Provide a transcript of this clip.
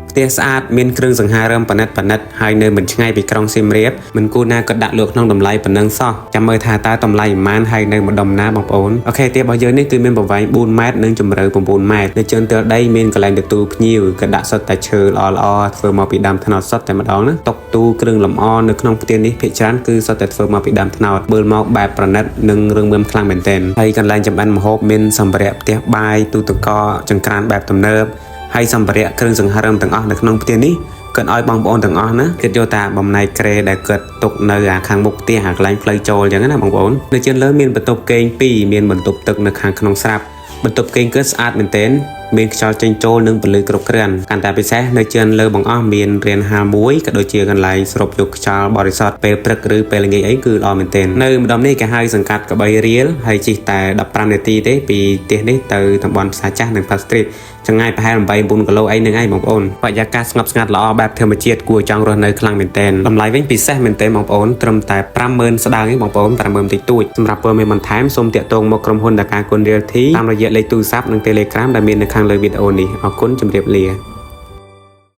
ផ្ទះស្អាតមានគ្រឿងសង្ហារឹមប៉និតហើយនៅមិនឆ្ងាយពីក្រុងសៀមរាបមិនគួរណាក៏ដាក់លក់ក្នុងតម្លៃប៉ុណ្ណឹងសោះចាំមើលថាតើតម្លៃប៉ុន្មានហើយនៅម្ដុំណាបងប្អូនអូខេផ្ទះរបស់យើងនេះគឺមានប្រវែង4ម៉ែត្រនិងជម្រៅ9ម៉ែត្រនៅជើងទល់ដីមានកន្លែងទទួលភ្ញៀវក៏ដាក់សុទ្ធតែឈើល្អធ្វើមកពីដើមត្នោតសុទ្ធតែម្ដងណាតុទូគ្រឿងលម្អនៅក្នុងផ្ទះនេះភាគច្រើនគឺសុទ្ធតែធ្វើមកពីដើមត្នោតមើលមកបែបប្រណិតនិងរឿងមើមខ្លាំងមែនទែនហើយកន្លែងចម្អិនម្ហូបមានសម្ភារៈផ្ទះបាយទូទឹកកកចង្ក្រានបែបទំនើបហើយសម្ភារៈគ្រឿងសង្ហារឹមទាំងអស់នៅក្នុងផ្ទះនេះគិតឲ្យបងប្អូនទាំងអស់ណាគិតយកតាបំណែកក្រែដែលគិតទុកនៅខាងមុខផ្ទះកន្លែងផ្លូវចូលអញ្ចឹងណាបងប្អូននៅជើងលើមានបន្ទប់គេង2មានបន្ទប់ទឹកនៅខាងក្នុងស្រាប់បន្ទប់គេងគឺស្អាតមែនទែនមានខ្យល់ចេញចូលនិងពន្លឺគ្រប់គ្រាន់កាន់តែពិសេសនៅជើងលើបង្អស់មានរានហាលមួយក៏ដូចជាកន្លែងស្រូបយកខ្យល់បរិសុទ្ធពេលព្រឹកឬពេលល្ងាចអីគឺល្អមែនទែននៅម្ដុំនេះគេហៅសង្កាត់កបីរៀលហើយជិះតែ15នាទីទេពីផ្ទះនេះទៅតំបន់ផ្សារចាស់និង Park Street ចម្ងាយប្រហែល 8-9 គីឡូអីនឹងឯងបងប្អូនបរិយាកាសស្ងប់ស្ងាត់ល្អបែបធម្មជាតិគួរចង់រស់នៅខ្លាំងមែនទែនតម្លៃវិញពិសេសមែនទែនបងប្អូនត្រឹមតែ 50,000 ស្ដើងឯងបងប្អូន 50,000 តិចតួចសម្រាប់ព័ត៌មានបន្ថែមសូមតាក់ទងមកក្រុមហ៊ុន Dhaka Kun Realty តាមរយៈលេខទូរស័ព្ទនិង Telegram ដែលមាននៅខាងលើវីដេអូនេះអរគុណជម្រាបលា